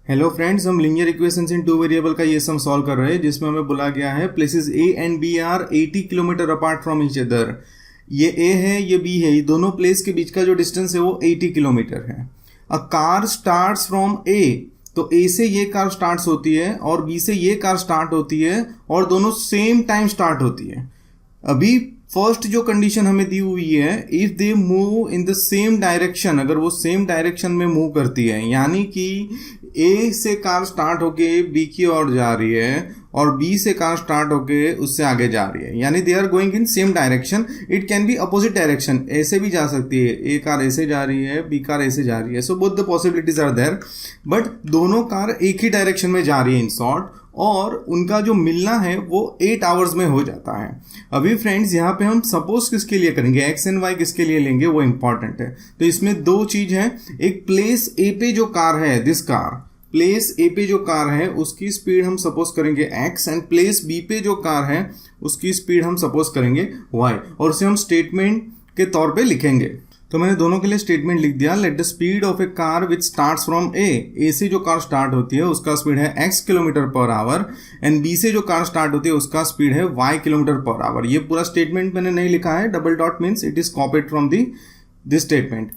Hello friends, हम linear equations इन two variable का ये सम सॉल्व कर रहे हैं जिसमें हमें बोला गया है places A and B are 80 kilometre apart from each other. ये ए है, ये बी है, ये दोनों प्लेस के बीच का जो डिस्टेंस है वो 80 किलोमीटर है। अ कार स्टार्ट्स फ्रॉम ए, तो ए से ये कार स्टार्ट होती है और बी से ये कार स्टार्ट होती है और दोनों सेम टाइम स्टार्ट होती है। अभी फर्स्ट जो कंडीशन हमें दी हुई है, if they move in the same direction, अगर वो सेम डायरेक्शन में मूव करती है, यानी कि ए से कार स्टार्ट होके बी की ओर जा रही है और बी से कार स्टार्ट होके उससे आगे जा रही है, यानी they are going in same direction. It can be opposite direction, ऐसे भी जा सकती है, ए कार ऐसे जा रही है, बी कार ऐसे जा रही है। So both the possibilities are there, but दोनों कार एक ही डायरेक्शन में जा रही है इन शॉर्ट, और उनका जो मिलना है वो 8 आवर्स में हो जाता है। अभी फ्रेंड्स यहाँ पे हम सपोज किसके लिए करेंगे, एक्स एंड वाई किसके लिए लेंगे वो इंपॉर्टेंट है। तो इसमें दो चीज है, एक प्लेस ए पे जो कार है, दिस कार, प्लेस ए पे जो कार है उसकी स्पीड हम सपोज करेंगे x, एंड प्लेस बी पे जो कार है उसकी स्पीड हम सपोज करेंगे y, और उसे हम स्टेटमेंट के तौर पे लिखेंगे। तो मैंने दोनों के लिए स्टेटमेंट लिख दिया। Let the speed of a car which starts from A से जो कार स्टार्ट होती है उसका स्पीड है x kilometre per hour, and B से जो कार स्टार्ट होती है उसका स्पीड है y किलोमीटर पर आवर। ये पूरा स्टेटमेंट मैंने नहीं लिखा है, double dot means it is copied from this statement.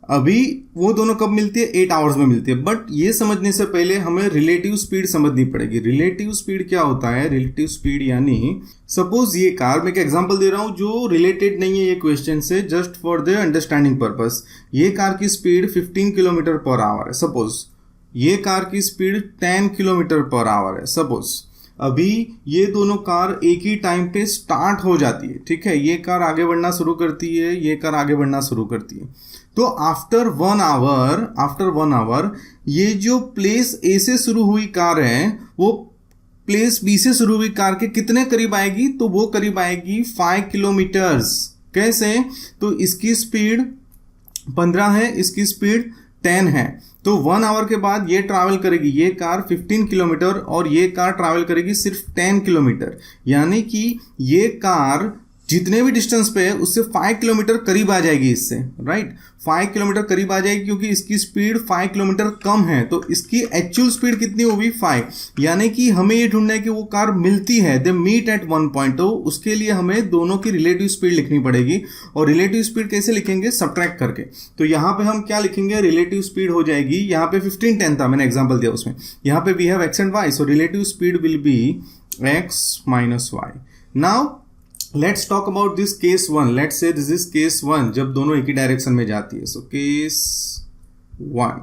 अभी वो दोनों कब मिलती है, 8 आवर्स में मिलती है। बट ये समझने से पहले हमें रिलेटिव स्पीड समझनी पड़ेगी। रिलेटिव स्पीड क्या होता है, रिलेटिव स्पीड यानी सपोज ये कार, मैं एक एग्जांपल दे रहा हूं जो रिलेटेड नहीं है ये क्वेश्चन से, just for the understanding purpose. ये कार की स्पीड 15 किलोमीटर पर आवर है सपोज, ये कार की स्पीड 10 किलोमीटर पर आवर है सपोज। अभी ये दोनों कार एक ही टाइम पे स्टार्ट हो जाती है, ठीक है, ये कार आगे बढ़ना शुरू करती है, ये कार आगे बढ़ना शुरू करती है। तो आफ्टर वन आवर ये जो प्लेस ए से शुरू हुई कार है वो प्लेस बी से शुरू हुई कार के कितने करीब आएगी, तो वो करीब आएगी 5 किलोमीटर्स। कैसे, तो इसकी स्पीड 15 है, इसकी स्पीड 10 है, तो 1 आवर के बाद ये ट्रैवल करेगी, ये कार 15 किलोमीटर और ये कार ट्रैवल करेगी सिर्फ 10 किलोमीटर, यानी कि ये कार जितने भी डिस्टेंस पे है उससे 5 किलोमीटर करीब आ जाएगी इससे, राइट। 5 किलोमीटर करीब आ जाएगी क्योंकि इसकी स्पीड 5 किलोमीटर कम है, तो इसकी एक्चुअल स्पीड कितनी होगी 5, यानी कि हमें ये ढूंढना है कि वो कार मिलती है, they meet at one point. तो उसके लिए हमें दोनों की रिलेटिव स्पीड लिखनी पड़ेगी, और रिलेटिव स्पीड कैसे लिखेंगे, सब्ट्रैक्ट करके। तो यहाँ पे हम क्या लिखेंगे, रिलेटिव स्पीड हो जाएगी, यहाँ पे 15 10 था, मैंने एग्जाम्पल दिया उसमें, यहाँ पे we have x and y, so relative speed will be x minus y. Now let's talk about this case 1। Let's say this is case 1 जब दोनों एक ही डायरेक्शन में जाती है। सो केस 1,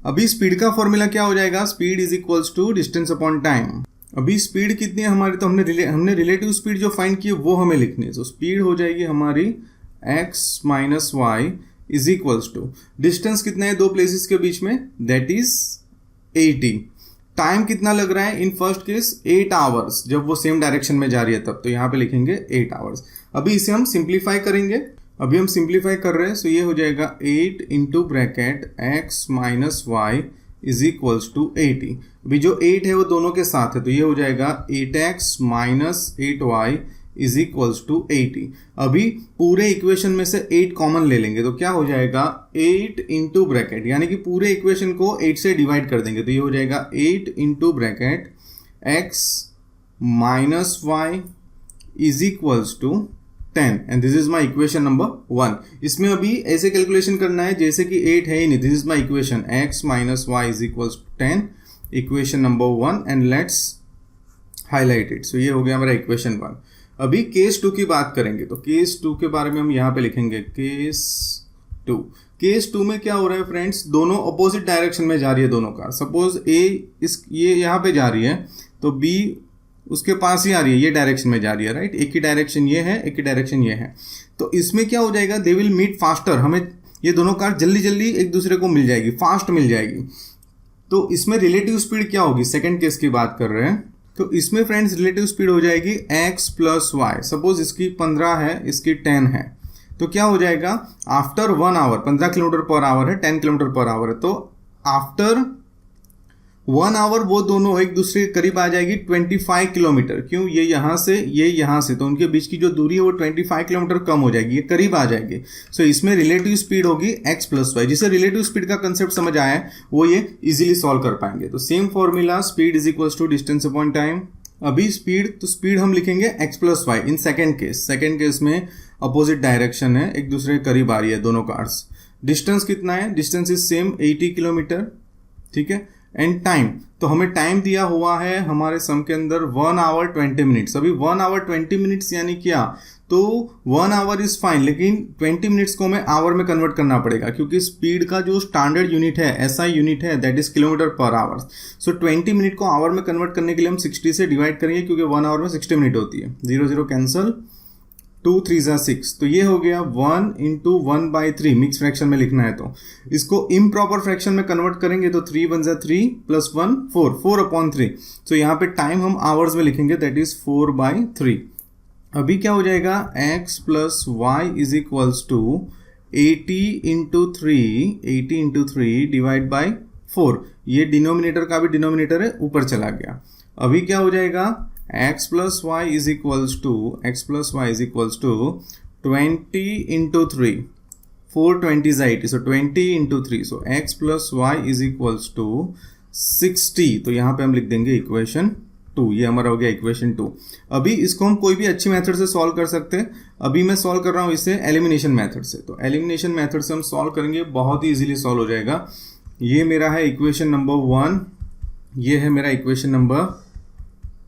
अभी स्पीड का फॉर्मूला क्या हो जाएगा, speed is equals to distance upon time. अभी स्पीड कितनी है हमारी, तो हमने रिलेटिव स्पीड जो फाइंड की है वो हमें लिखनी है। सो स्पीड हो जाएगी हमारी x minus Y is equals to distance कितना है दो प्लेसेस के बीच में, दैट इज 80। टाइम कितना लग रहा है इन फर्स्ट केस 8 आवर्स, जब वो सेम डायरेक्शन में जा रही है तब, तो यहां पे लिखेंगे 8 आवर्स। अभी इसे हम सिंप्लीफाई करेंगे, अभी हम सिंप्लीफाई कर रहे हैं। सो ये हो जाएगा 8 into bracket x minus Y is equals to 80। अभी जो 8 है वो दोनों के साथ है, तो ये हो जाएगा 8x minus 8y is equals to 80। अभी पूरे इक्वेशन में से 8 कॉमन ले लेंगे, तो क्या हो जाएगा 8 इंटू ब्रैकेट, यानी कि पूरे इक्वेशन को 8 से डिवाइड कर देंगे, तो ये हो जाएगा 8 into bracket x minus Y is equals to 10, and this is my equation number 1। इसमें अभी ऐसे कैलकुलेशन करना है जैसे कि 8 है ही नहीं, this is my equation x minus Y is equals to 10, equation number 1, and let's highlight it. So ये हो गया हमारा इक्वेशन 1। अभी केस 2 की बात करेंगे, तो केस 2 के बारे में हम यहां पे लिखेंगे केस 2। केस 2 में क्या हो रहा है फ्रेंड्स, दोनों अपोजिट डायरेक्शन में जा रही है दोनों कार। सपोज ये यहां पे जा रही है तो बी उसके पास ही आ रही है, ये डायरेक्शन में जा रही है, राइट। एक ही डायरेक्शन ये है, एक ही डायरेक्शन ये है, तो इसमें क्या हो जाएगा, दे विल मीट फास्टर। हमें ये दोनों कार जल्दी जल्दी एक दूसरे को मिल जाएगी, फास्ट मिल जाएगी। तो इसमें रिलेटिव स्पीड क्या होगी, सेकेंड केस की बात कर रहे हैं, तो इसमें फ्रेंड्स रिलेटिव स्पीड हो जाएगी x प्लस वाई। सपोज इसकी 15 है, इसकी 10 है, तो क्या हो जाएगा after 1 hour, 15 kilometre per hour है, 10 किलोमीटर पर आवर है, तो आफ्टर 1 आवर वो दोनों एक दूसरे के करीब आ जाएगी 25 किलोमीटर। क्यों? ये यहाँ से, ये यहाँ से, तो उनके बीच की जो दूरी है वो 25 किलोमीटर कम हो जाएगी, ये करीब आ जाएगी। सो इसमें रिलेटिव स्पीड होगी x प्लस वाई। जिसे रिलेटिव स्पीड का कंसेप्ट समझ आया है वो ये इजीली सॉल्व कर पाएंगे। तो same formula, speed is equals to distance upon time. अभी स्पीड, तो स्पीड हम लिखेंगे x plus y in second case. Second case में अपोजिट डायरेक्शन है, एक दूसरे के करीब आ रही है दोनों कार्स। डिस्टेंस कितना है? डिस्टेंस इज सेम 80 किलोमीटर, ठीक है। एंड टाइम, तो हमें टाइम दिया हुआ है हमारे सम के अंदर 1 आवर 20 मिनट्स। अभी 1 आवर 20 मिनट्स यानी क्या? तो 1 आवर इज फाइन, लेकिन 20 मिनट्स को हमें आवर में कन्वर्ट करना पड़ेगा, क्योंकि स्पीड का जो स्टैंडर्ड यूनिट है, एसआई यूनिट है, that is kilometre per hour. So 20 minute को आवर में कन्वर्ट करने के लिए हम 60 से डिवाइड करेंगे, क्योंकि 1 आवर में 60 मिनट होती है। 0 0 कैंसल, 2 3 ज़ा 6, तो ये हो गया 1 इंटू 1/3। मिक्स फ्रैक्शन में लिखना है तो इसको इम्प्रॉपर फ्रैक्शन में कन्वर्ट करेंगे तो 3 1 ज़ा 3 प्लस 1 4, 4/3। तो यहाँ पे टाइम हम आवर्स में लिखेंगे, दैट इज 4/3। अभी क्या हो जाएगा? x plus y is equals to 80 into 3 divide by 4। ये डिनोमिनेटर का भी डिनोमिनेटर है, ऊपर चला गया। अभी क्या हो जाएगा? x plus y is equals to 20 into 3, 420 is 80, so 20 into 3, so x plus y is equals to 60। तो यहाँ पे हम लिख देंगे इक्वेशन 2। ये हमारा हो गया इक्वेशन 2। अभी इसको हम कोई भी अच्छी मेथड से सॉल्व कर सकते हैं। अभी मैं सॉल्व कर रहा हूँ इसे एलिमिनेशन मेथड से। तो एलिमिनेशन मेथड से हम सॉल्व करेंगे, बहुत ही इजीली सॉल्व हो जाएगा। ये मेरा है इक्वेशन नंबर 1, ये है मेरा इक्वेशन नंबर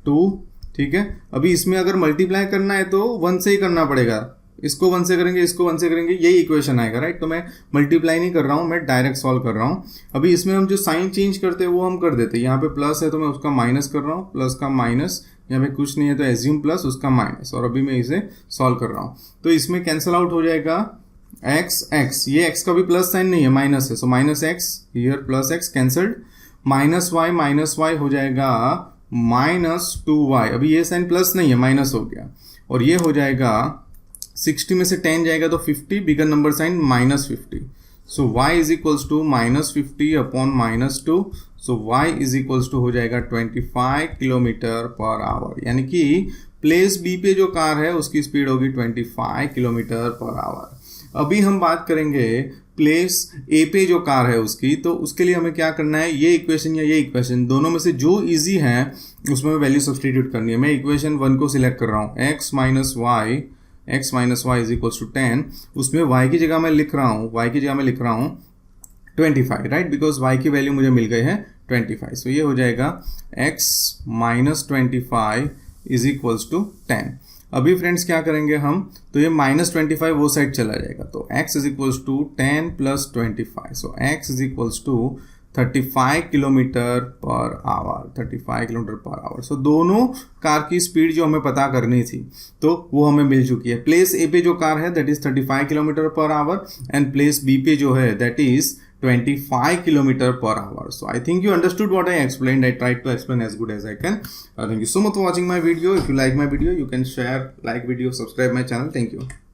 2, ठीक है। अभी इसमें अगर मल्टीप्लाई करना है तो 1 से ही करना पड़ेगा। इसको 1 से करेंगे, इसको 1 से करेंगे, यही इक्वेशन आएगा, राइट। तो मैं मल्टीप्लाई नहीं कर रहा हूँ, मैं डायरेक्ट सॉल्व कर रहा हूँ। अभी इसमें हम जो साइन चेंज करते हैं वो हम कर देते हैं। यहाँ पे प्लस है तो मैं उसका माइनस कर रहा हूँ, प्लस का माइनस। यहाँ पे कुछ नहीं है तो एज्यूम प्लस, उसका माइनस। और अभी मैं इसे सॉल्व कर रहा हूँ, तो इसमें कैंसल आउट हो जाएगा x, ये x का भी प्लस साइन नहीं है, माइनस है, so minus x here, plus x cancelled. Minus y हो जाएगा -2y। अभी ये साइन प्लस नहीं है, माइनस हो गया। और ये हो जाएगा 60 में से 10 जाएगा तो 50, bigger number sign -50। So y is equals to -50 upon -2, so y is equals to हो जाएगा 25 किलोमीटर पर आवर। यानी कि प्लेस बी पे जो कार है उसकी स्पीड होगी 25 किलोमीटर पर आवर। अभी हम बात करेंगे प्लेस ए पे जो कार है उसकी, तो उसके लिए हमें क्या करना है? ये इक्वेशन या ये इक्वेशन, दोनों में से जो इजी है उसमें वैल्यू सब्सटीट्यूट करनी है। मैं इक्वेशन 1 को सिलेक्ट कर रहा हूँ, x minus Y is equals to 10। उसमें y की जगह मैं लिख रहा हूँ 25, राइट, बिकॉज y की वैल्यू मुझे मिल गई है 25। सो ये हो जाएगा x minus 25 is equals to 10। अभी फ्रेंड्स क्या करेंगे हम? तो ये -25 वो साइड चला जाएगा, तो x is equals to 10 plus 25, so x is equals to 35 kilometre per hour. So दोनों कार की स्पीड जो हमें पता करनी थी तो वो हमें मिल चुकी है। प्लेस ए पे जो कार है that is 35 kilometre per hour, and place B पे जो है that is 25 kilometer per hour. So I think you understood what I explained. I tried to explain as good as I can. Thank you so much for watching my video. If you like my video, you can share, like video, subscribe my channel. Thank you.